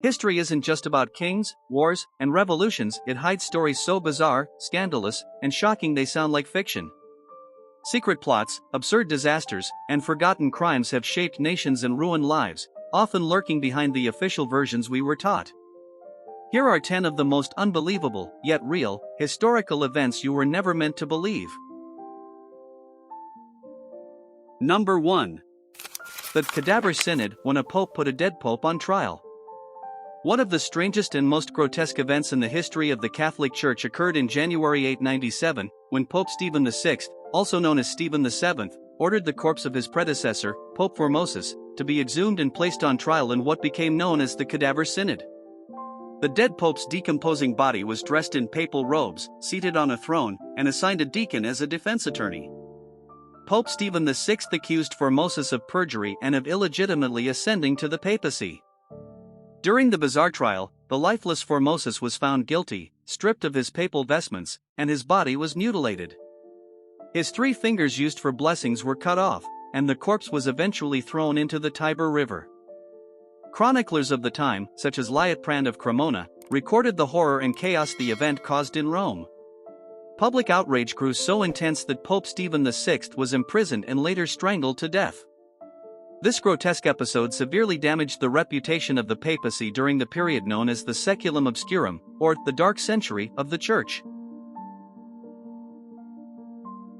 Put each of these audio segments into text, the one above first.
History isn't just about kings, wars, and revolutions, it hides stories so bizarre, scandalous, and shocking they sound like fiction. Secret plots, absurd disasters, and forgotten crimes have shaped nations and ruined lives, often lurking behind the official versions we were taught. Here are 10 of the most unbelievable, yet real, historical events you were never meant to believe. Number 1. The Cadaver Synod, when a pope put a dead pope on trial. One of the strangest and most grotesque events in the history of the Catholic Church occurred in January 897, when Pope Stephen VI, also known as Stephen VII, ordered the corpse of his predecessor, Pope Formosus, to be exhumed and placed on trial in what became known as the Cadaver Synod. The dead pope's decomposing body was dressed in papal robes, seated on a throne, and assigned a deacon as a defense attorney. Pope Stephen VI accused Formosus of perjury and of illegitimately ascending to the papacy. During the bizarre trial, the lifeless Formosus was found guilty, stripped of his papal vestments, and his body was mutilated. His 3 fingers used for blessings were cut off, and the corpse was eventually thrown into the Tiber River. Chroniclers of the time, such as Liutprand of Cremona, recorded the horror and chaos the event caused in Rome. Public outrage grew so intense that Pope Stephen VI was imprisoned and later strangled to death. This grotesque episode severely damaged the reputation of the papacy during the period known as the Saeculum Obscurum, or the Dark Century, of the Church.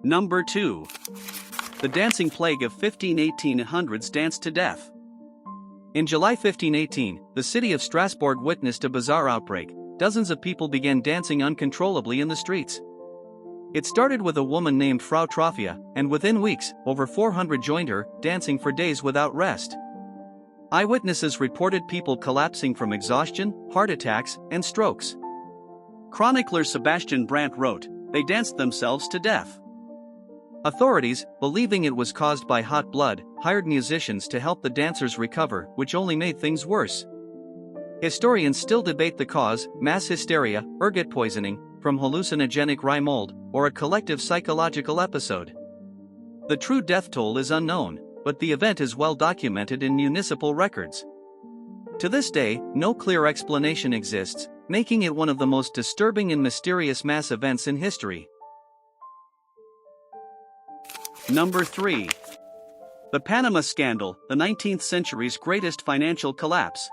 Number 2. The Dancing Plague of 1518 danced to death. In July 1518, the city of Strasbourg witnessed a bizarre outbreak. Dozens of people began dancing uncontrollably in the streets. It started with a woman named Frau Trophia, and within weeks, over 400 joined her, dancing for days without rest. Eyewitnesses reported people collapsing from exhaustion, heart attacks, and strokes. Chronicler Sebastian Brandt wrote, "They danced themselves to death." Authorities, believing it was caused by hot blood, hired musicians to help the dancers recover, which only made things worse. Historians still debate the cause: mass hysteria, ergot poisoning, from hallucinogenic rye mold, or a collective psychological episode. The true death toll is unknown, but the event is well documented in municipal records. To this day, no clear explanation exists, making it one of the most disturbing and mysterious mass events in history. Number 3. The Panama Scandal, the 19th century's greatest financial collapse.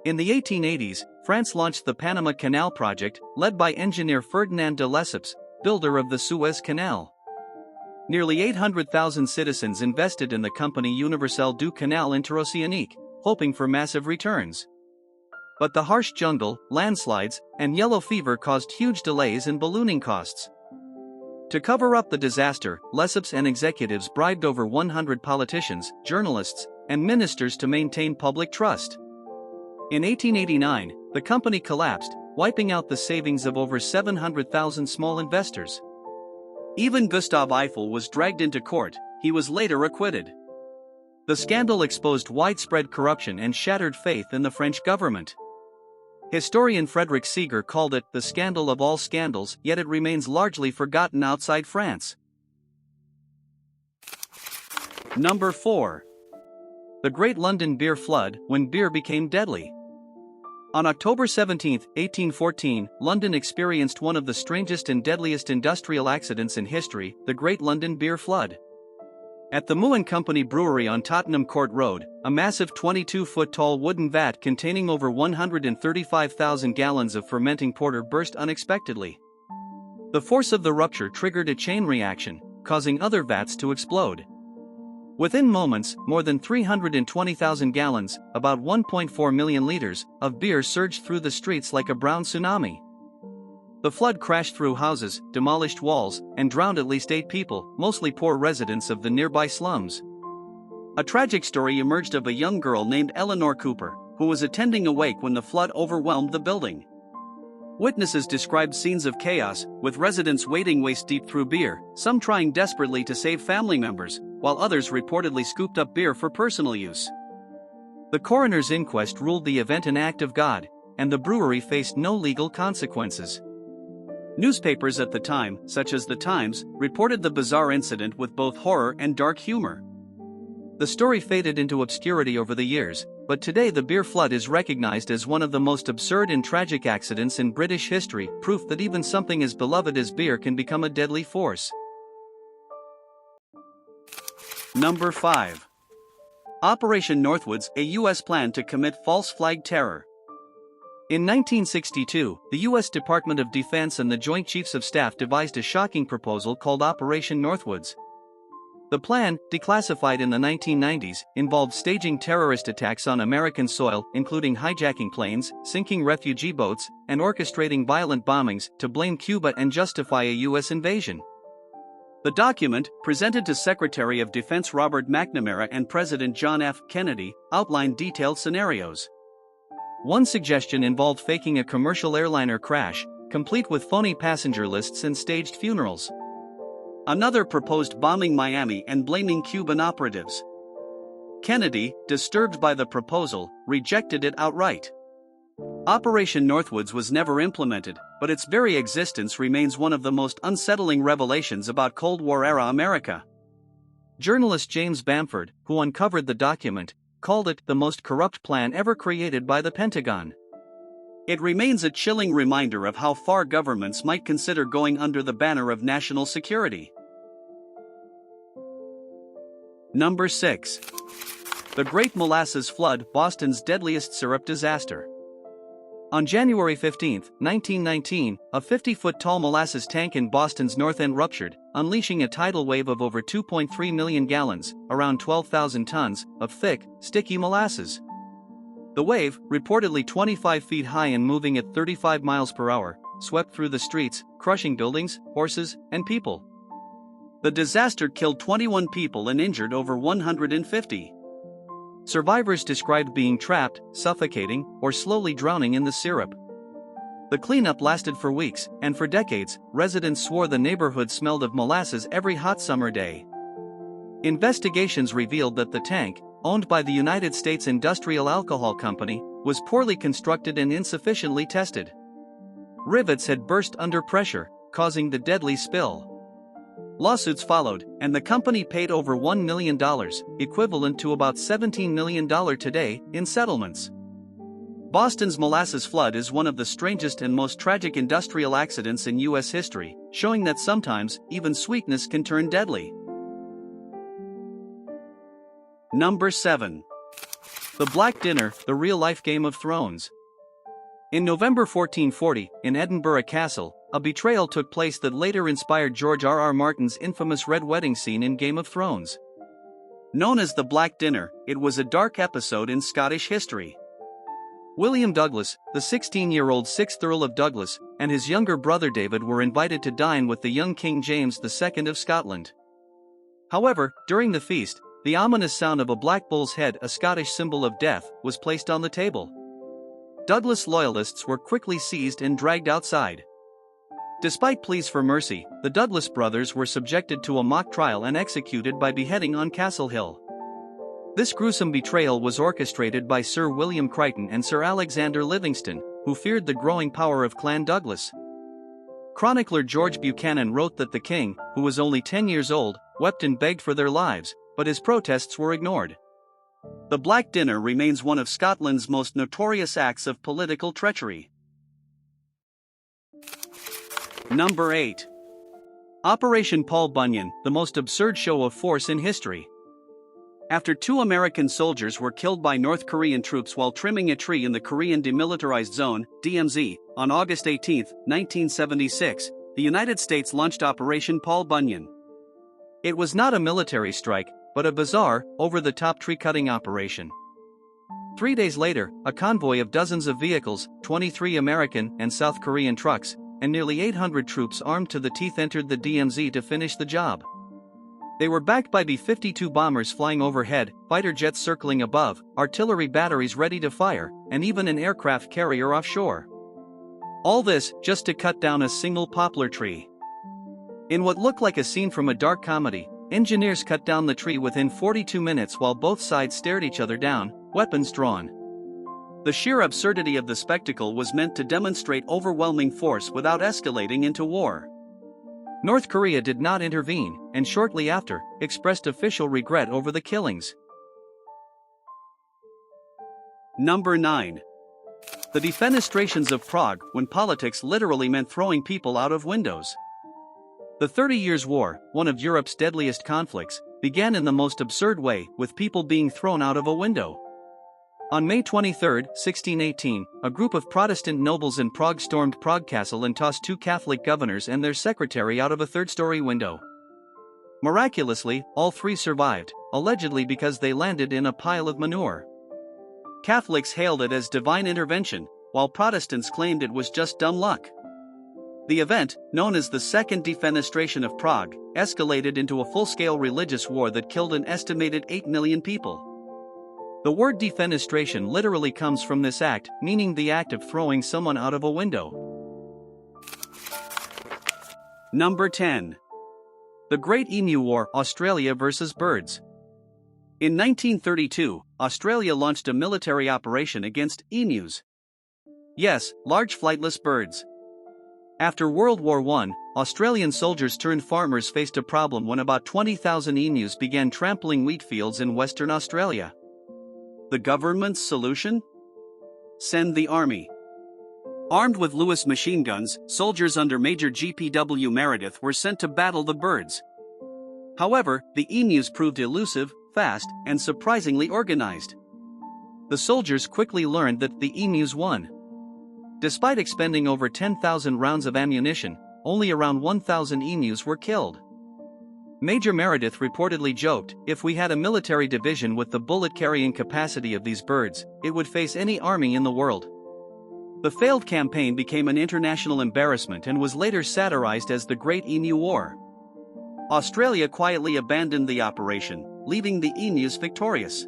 In the 1880s, France launched the Panama Canal project, led by engineer Ferdinand de Lesseps, builder of the Suez Canal. Nearly 800,000 citizens invested in the company Universelle du Canal Interoceanique, hoping for massive returns. But the harsh jungle, landslides, and yellow fever caused huge delays and ballooning costs. To cover up the disaster, Lesseps and executives bribed over 100 politicians, journalists, and ministers to maintain public trust. In 1889, the company collapsed, wiping out the savings of over 700,000 small investors. Even Gustave Eiffel was dragged into court. He was later acquitted. The scandal exposed widespread corruption and shattered faith in the French government. Historian Frederick Seeger called it the scandal of all scandals, yet it remains largely forgotten outside France. Number 4. The Great London Beer Flood, when beer became deadly. On October 17, 1814, London experienced one of the strangest and deadliest industrial accidents in history, the Great London Beer Flood. At the Moon Company Brewery on Tottenham Court Road, a massive 22-foot-tall wooden vat containing over 135,000 gallons of fermenting porter burst unexpectedly. The force of the rupture triggered a chain reaction, causing other vats to explode. Within moments, more than 320,000 gallons, about 1.4 million liters, of beer surged through the streets like a brown tsunami. The flood crashed through houses, demolished walls, and drowned at least 8 people, mostly poor residents of the nearby slums. A tragic story emerged of a young girl named Eleanor Cooper, who was attending a wake when the flood overwhelmed the building. Witnesses described scenes of chaos, with residents wading waist-deep through beer, some trying desperately to save family members, while others reportedly scooped up beer for personal use. The coroner's inquest ruled the event an act of God, and the brewery faced no legal consequences. Newspapers at the time, such as The Times, reported the bizarre incident with both horror and dark humor. The story faded into obscurity over the years, but today the beer flood is recognized as one of the most absurd and tragic accidents in British history, proof that even something as beloved as beer can become a deadly force. Number 5. Operation Northwoods, a U.S. plan to commit false flag terror. In 1962, the U.S. Department of Defense and the Joint Chiefs of Staff devised a shocking proposal called Operation Northwoods. The plan, declassified in the 1990s, involved staging terrorist attacks on American soil, including hijacking planes, sinking refugee boats, and orchestrating violent bombings to blame Cuba and justify a U.S. invasion. The document, presented to Secretary of Defense Robert McNamara and President John F. Kennedy, outlined detailed scenarios. One suggestion involved faking a commercial airliner crash, complete with phony passenger lists and staged funerals. Another proposed bombing Miami and blaming Cuban operatives. Kennedy, disturbed by the proposal, rejected it outright. Operation Northwoods was never implemented, but its very existence remains one of the most unsettling revelations about Cold War-era America. Journalist James Bamford, who uncovered the document, called it the most corrupt plan ever created by the Pentagon. It remains a chilling reminder of how far governments might consider going under the banner of national security. Number 6. The Great Molasses Flood, Boston's deadliest syrup disaster. On January 15, 1919, a 50-foot-tall molasses tank in Boston's North End ruptured, unleashing a tidal wave of over 2.3 million gallons, around 12,000 tons, of thick, sticky molasses. The wave, reportedly 25 feet high and moving at 35 miles per hour, swept through the streets, crushing buildings, horses, and people. The disaster killed 21 people and injured over 150. Survivors described being trapped, suffocating, or slowly drowning in the syrup. The cleanup lasted for weeks, and for decades, residents swore the neighborhood smelled of molasses every hot summer day. Investigations revealed that the tank, owned by the United States Industrial Alcohol Company, was poorly constructed and insufficiently tested. Rivets had burst under pressure, causing the deadly spill. Lawsuits followed, and the company paid over $1 million, equivalent to about $17 million today, in settlements. Boston's molasses flood is one of the strangest and most tragic industrial accidents in U.S. history, showing that sometimes, even sweetness can turn deadly. Number 7. The Black Dinner, the real-life Game of Thrones. In November 1440, in Edinburgh Castle, a betrayal took place that later inspired George R.R. Martin's infamous Red Wedding scene in Game of Thrones. Known as the Black Dinner, it was a dark episode in Scottish history. William Douglas, the 16-year-old 6th Earl of Douglas, and his younger brother David were invited to dine with the young King James II of Scotland. However, during the feast, the ominous sound of a black bull's head, a Scottish symbol of death, was placed on the table. Douglas loyalists were quickly seized and dragged outside. Despite pleas for mercy, the Douglas brothers were subjected to a mock trial and executed by beheading on Castle Hill. This gruesome betrayal was orchestrated by Sir William Crichton and Sir Alexander Livingston, who feared the growing power of Clan Douglas. Chronicler George Buchanan wrote that the king, who was only 10 years old, wept and begged for their lives, but his protests were ignored. The Black Dinner remains one of Scotland's most notorious acts of political treachery. Number 8. Operation Paul Bunyan, the most absurd show of force in history. After 2 American soldiers were killed by North Korean troops while trimming a tree in the Korean Demilitarized Zone, DMZ, on August 18, 1976, the United States launched Operation Paul Bunyan. It was not a military strike, but a bizarre, over-the-top tree-cutting operation. 3 days later, a convoy of dozens of vehicles, 23 American and South Korean trucks, and nearly 800 troops armed to the teeth entered the DMZ to finish the job. They were backed by B-52 bombers flying overhead, fighter jets circling above, artillery batteries ready to fire, and even an aircraft carrier offshore. All this, just to cut down a single poplar tree. In what looked like a scene from a dark comedy, engineers cut down the tree within 42 minutes while both sides stared each other down, weapons drawn. The sheer absurdity of the spectacle was meant to demonstrate overwhelming force without escalating into war. North Korea did not intervene, and shortly after, expressed official regret over the killings. Number 9. The defenestrations of Prague, when politics literally meant throwing people out of windows. The 30 Years' War, one of Europe's deadliest conflicts, began in the most absurd way, with people being thrown out of a window. On May 23, 1618, a group of Protestant nobles in Prague stormed Prague Castle and tossed 2 Catholic governors and their secretary out of a third-story window. Miraculously, all 3 survived, allegedly because they landed in a pile of manure. Catholics hailed it as divine intervention, while Protestants claimed it was just dumb luck. The event, known as the Second Defenestration of Prague, escalated into a full-scale religious war that killed an estimated 8 million people. The word defenestration literally comes from this act, meaning the act of throwing someone out of a window. Number 10. The Great Emu War, Australia versus birds. In 1932, Australia launched a military operation against emus. Yes, large flightless birds. After World War I, Australian soldiers turned farmers faced a problem when about 20,000 emus began trampling wheat fields in Western Australia. The government's solution? Send the army. Armed with Lewis machine guns, soldiers under Major G.P.W. Meredith were sent to battle the birds. However, the emus proved elusive, fast, and surprisingly organized. The soldiers quickly learned that the emus won. Despite expending over 10,000 rounds of ammunition, only around 1,000 emus were killed. Major Meredith reportedly joked, "If we had a military division with the bullet-carrying capacity of these birds, it would face any army in the world." The failed campaign became an international embarrassment and was later satirized as the Great Emu War. Australia quietly abandoned the operation, leaving the emus victorious.